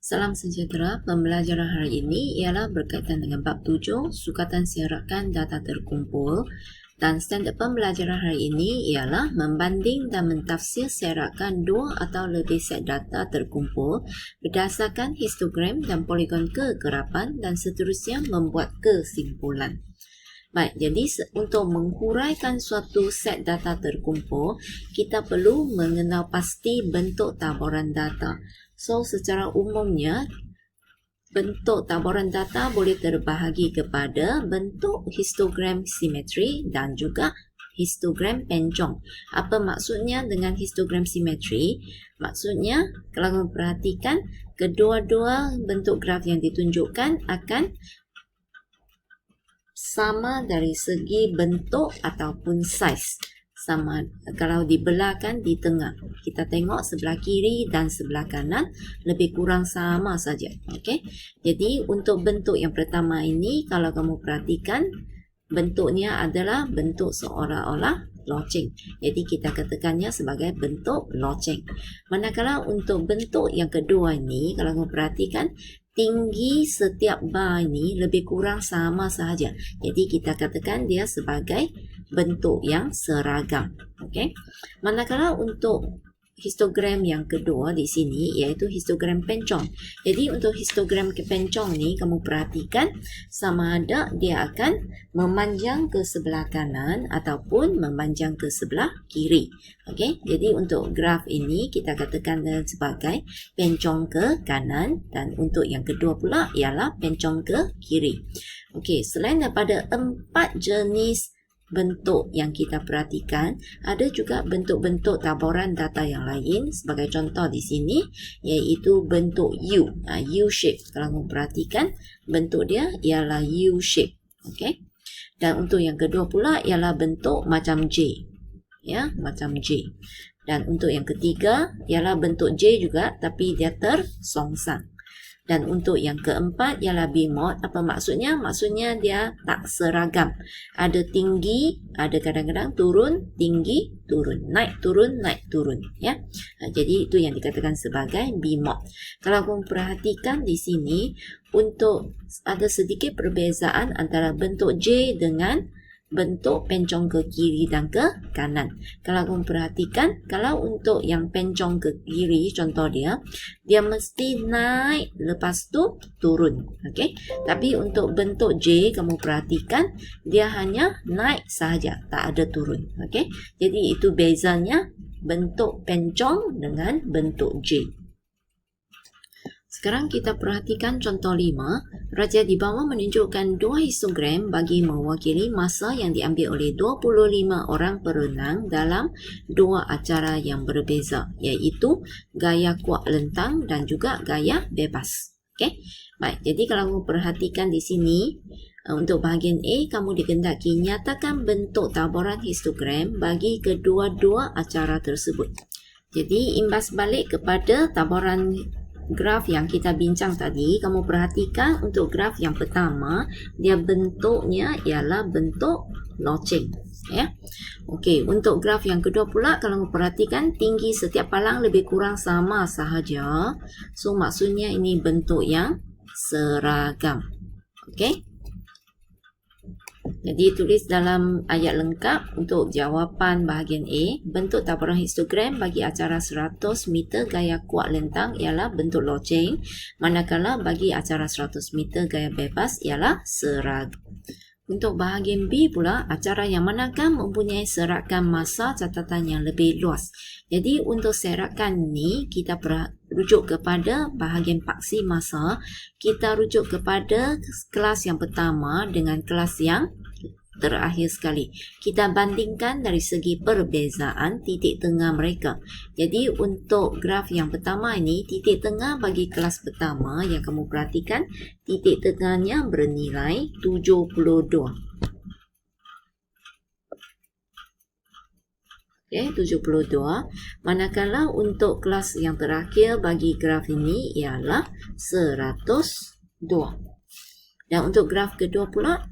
Salam sejahtera, pembelajaran hari ini ialah berkaitan dengan bab 7, sukatan serakan data terkumpul, dan standard pembelajaran hari ini ialah membanding dan mentafsir serakan dua atau lebih set data terkumpul berdasarkan histogram dan poligon kegerapan dan seterusnya membuat kesimpulan. Baik, jadi untuk menghuraikan suatu set data terkumpul, kita perlu mengenal pasti bentuk taburan data. So, secara umumnya, bentuk taburan data boleh terbahagi kepada bentuk histogram simetri dan juga histogram pencong. Apa maksudnya dengan histogram simetri? Maksudnya, kalau kamu perhatikan, kedua-dua bentuk graf yang ditunjukkan akan sama dari segi bentuk ataupun saiz. Sama kalau dibelahkan di tengah. Kita tengok sebelah kiri dan sebelah kanan lebih kurang sama saja. Okey. Jadi untuk bentuk yang pertama ini kalau kamu perhatikan bentuknya adalah bentuk seolah-olah loceng. Jadi kita katakannya sebagai bentuk loceng. Manakala untuk bentuk yang kedua ini kalau kamu perhatikan tinggi setiap bar ini lebih kurang sama sahaja. Jadi kita katakan dia sebagai bentuk yang seragam. Okey. Manakala untuk histogram yang kedua di sini iaitu histogram pencong. Jadi untuk histogram pencong ni kamu perhatikan sama ada dia akan memanjang ke sebelah kanan ataupun memanjang ke sebelah kiri. Okey. Jadi untuk graf ini kita katakan sebagai pencong ke kanan dan untuk yang kedua pula ialah pencong ke kiri. Okey, selain daripada 4 jenis bentuk yang kita perhatikan, ada juga bentuk-bentuk taburan data yang lain. Sebagai contoh di sini iaitu bentuk U, U shape. Kalau kamu perhatikan bentuk dia ialah U shape. Okey. Dan untuk yang kedua pula ialah bentuk macam J. Ya, macam J. Dan untuk yang ketiga ialah bentuk J juga tapi dia tersongsang. Dan untuk yang keempat ialah B-mod. Apa maksudnya? Maksudnya dia tak seragam. Ada tinggi, ada kadang-kadang turun, tinggi, turun. Naik, turun, naik, turun. Ya. Jadi itu yang dikatakan sebagai B-mod. Kalau kamu perhatikan di sini, untuk ada sedikit perbezaan antara bentuk J dengan bentuk pencong ke kiri dan ke kanan. Kalau kamu perhatikan, kalau untuk yang pencong ke kiri, contoh dia mesti naik, lepas tu turun. Okey. Tapi untuk bentuk J, kamu perhatikan, dia hanya naik sahaja, tak ada turun. Okey. Jadi itu bezanya bentuk pencong dengan bentuk J. Sekarang kita perhatikan contoh 5. Raja di bawah menunjukkan dua histogram bagi mewakili masa yang diambil oleh 25 orang perenang dalam dua acara yang berbeza, iaitu gaya kuak lentang dan juga gaya bebas. Okey. Baik, jadi kalau kamu perhatikan di sini, untuk bahagian A, kamu dikehendaki nyatakan bentuk taburan histogram bagi kedua-dua acara tersebut. Jadi imbas balik kepada taburan graf yang kita bincang tadi, kamu perhatikan untuk graf yang pertama, dia bentuknya ialah bentuk loceng. Ya. Okey, untuk graf yang kedua pula, kalau kamu perhatikan tinggi setiap palang lebih kurang sama sahaja. So, maksudnya ini bentuk yang seragam. Okey. Jadi tulis dalam ayat lengkap untuk jawapan bahagian A, bentuk taburan histogram bagi acara 100 meter gaya kuak lentang ialah bentuk loceng, manakala bagi acara 100 meter gaya bebas ialah seragam. Untuk bahagian B pula, acara yang manakah mempunyai serakan masa catatan yang lebih luas. Jadi untuk serakan ni kita rujuk kepada bahagian paksi masa, kita rujuk kepada kelas yang pertama dengan kelas yang terakhir sekali. Kita bandingkan dari segi perbezaan titik tengah mereka. Jadi untuk graf yang pertama ini, titik tengah bagi kelas pertama yang kamu perhatikan, titik tengahnya bernilai 72. Okay, 72. Manakala untuk kelas yang terakhir bagi graf ini ialah 102. Dan untuk graf kedua pula,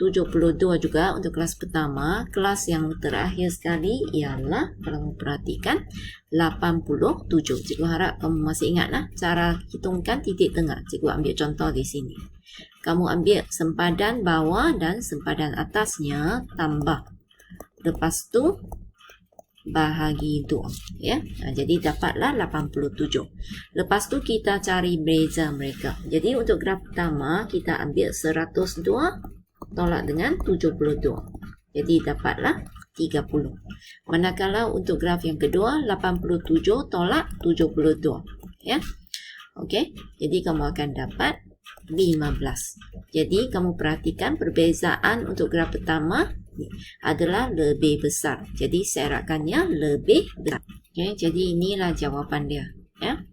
72 juga untuk kelas pertama. Kelas yang terakhir sekali ialah, kalau perhatikan, 87. Cikgu harap kamu masih ingat lah cara hitungkan titik tengah. Cikgu ambil contoh di sini. Kamu ambil sempadan bawah dan sempadan atasnya tambah. Lepas tu bahagi 2. Ya? Jadi dapatlah 87. Lepas tu kita cari beza mereka. Jadi untuk graf pertama kita ambil 102 tolak dengan 72. Jadi dapatlah 30. Manakala untuk graf yang kedua 87 tolak 72. Ya. Okey. Jadi kamu akan dapat 15. Jadi kamu perhatikan perbezaan untuk graf pertama adalah lebih besar. Jadi serakannya lebih besar. Okey, jadi inilah jawapan dia, ya.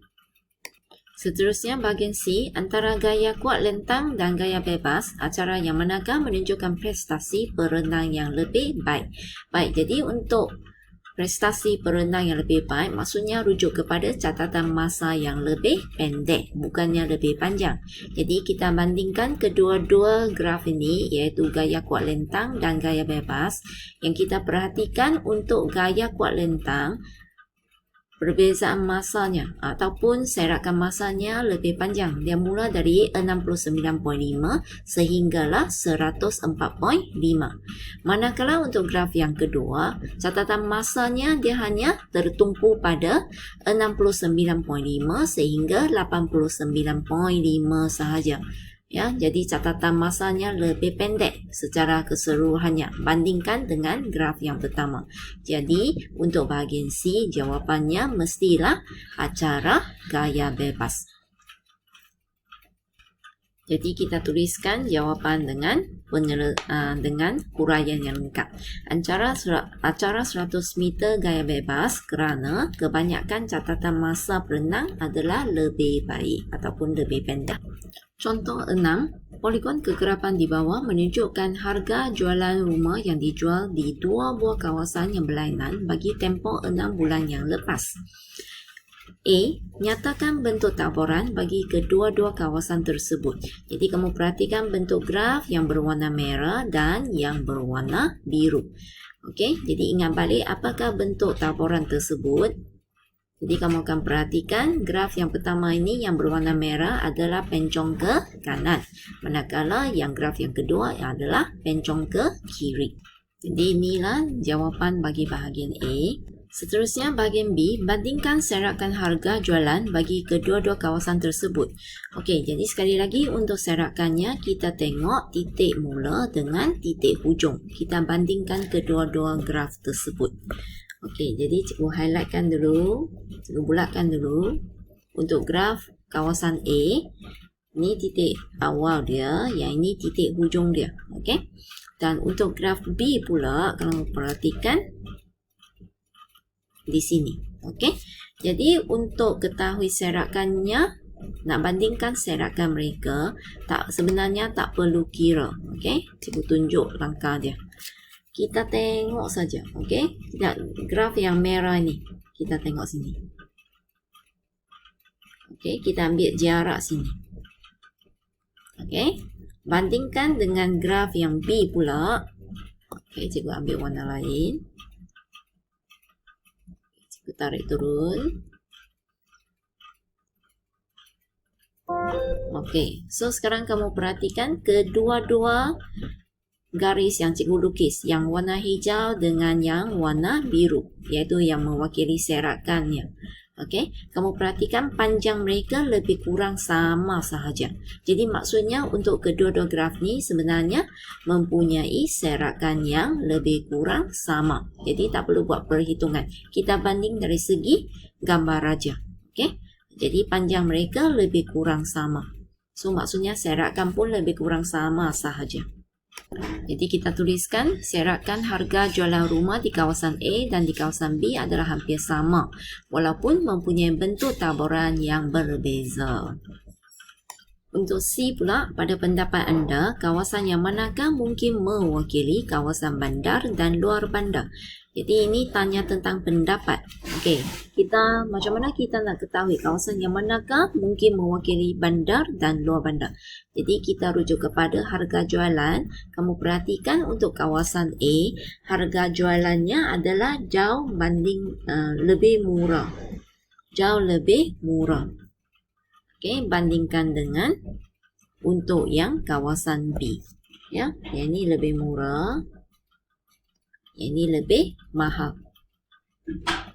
Seterusnya bahagian C, antara gaya kuat lentang dan gaya bebas, acara yang manakah menunjukkan prestasi perenang yang lebih baik? Baik, jadi untuk prestasi perenang yang lebih baik, maksudnya rujuk kepada catatan masa yang lebih pendek, bukannya lebih panjang. Jadi kita bandingkan kedua-dua graf ini, iaitu gaya kuat lentang dan gaya bebas. Yang kita perhatikan untuk gaya kuat lentang, perbezaan masanya ataupun serakan masanya lebih panjang. Dia mula dari 69.5 sehinggalah 104.5. Manakala untuk graf yang kedua, catatan masanya dia hanya tertumpu pada 69.5 sehingga 89.5 sahaja. Ya, jadi catatan masanya lebih pendek secara keseluruhannya bandingkan dengan graf yang pertama. Jadi untuk bahagian C, jawapannya mestilah acara gaya bebas. Jadi kita tuliskan jawapan dengan huraian yang lengkap. Acara 100 meter gaya bebas kerana kebanyakan catatan masa perenang adalah lebih baik ataupun lebih pendek. Contoh 6, poligon kegerapan di bawah menunjukkan harga jualan rumah yang dijual di dua buah kawasan yang berlainan bagi tempoh 6 bulan yang lepas. A. Nyatakan bentuk taburan bagi kedua-dua kawasan tersebut. Jadi kamu perhatikan bentuk graf yang berwarna merah dan yang berwarna biru. Okey, jadi ingat balik apakah bentuk taburan tersebut. Jadi kamu akan perhatikan graf yang pertama ini yang berwarna merah adalah pencong ke kanan. Manakala yang graf yang kedua adalah pencong ke kiri. Jadi inilah jawapan bagi bahagian A. Seterusnya bahagian B, bandingkan serakan harga jualan bagi kedua-dua kawasan tersebut. Okey, jadi sekali lagi untuk serakannya kita tengok titik mula dengan titik hujung. Kita bandingkan kedua-dua graf tersebut. Okey, jadi cikgu highlightkan dulu, cikgu bulatkan dulu. Untuk graf kawasan A, ini titik awal dia, yang ini titik hujung dia. Okey. Dan untuk graf B pula, kalau perhatikan di sini. Okey. Jadi untuk ketahui serakannya, nak bandingkan serakan mereka, sebenarnya tak perlu kira. Okey. Cikgu tunjuk langkah dia. Kita tengok saja, okey? Graf yang merah ni, kita tengok sini. Okey, kita ambil jarak sini. Okey, bandingkan dengan graf yang B pula. Okey, cikgu ambil warna lain. Cikgu tarik turun. Okey, so sekarang kamu perhatikan kedua-dua garis yang cikgu lukis, yang warna hijau dengan yang warna biru, iaitu yang mewakili serakannya. Okey, kamu perhatikan panjang mereka lebih kurang sama sahaja. Jadi maksudnya untuk kedua-dua graf ni sebenarnya mempunyai serakan yang lebih kurang sama. Jadi tak perlu buat perhitungan. Kita banding dari segi gambar raja. Okey, jadi panjang mereka lebih kurang sama. So maksudnya serakan pun lebih kurang sama sahaja. Jadi kita tuliskan serakan harga jualan rumah di kawasan A dan di kawasan B adalah hampir sama walaupun mempunyai bentuk taburan yang berbeza. Untuk C pula, pada pendapat anda, kawasan yang manakah mungkin mewakili kawasan bandar dan luar bandar? Jadi ini tanya tentang pendapat. Okey, kita macam mana kita nak ketahui kawasan yang manakah mungkin mewakili bandar dan luar bandar. Jadi kita rujuk kepada harga jualan. Kamu perhatikan untuk kawasan A, harga jualannya adalah jauh banding lebih murah. Jauh lebih murah. Okey, bandingkan dengan untuk yang kawasan B. Ya, yang ini lebih murah. Yang ini lebih mahal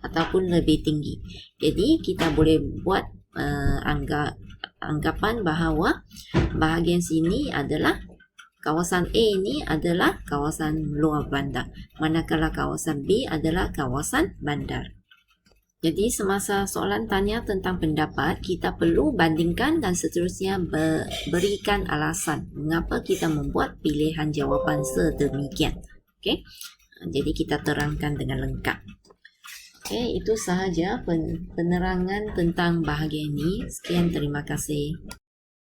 ataupun lebih tinggi. Jadi kita boleh buat anggapan bahawa bahagian sini adalah kawasan A ini adalah kawasan luar bandar, manakala kawasan B adalah kawasan bandar. Jadi semasa soalan tanya tentang pendapat, kita perlu bandingkan dan seterusnya berikan alasan mengapa kita membuat pilihan jawapan sedemikian. Okey. Jadi kita terangkan dengan lengkap. Okey, itu sahaja penerangan tentang bahagian ini. Sekian, terima kasih.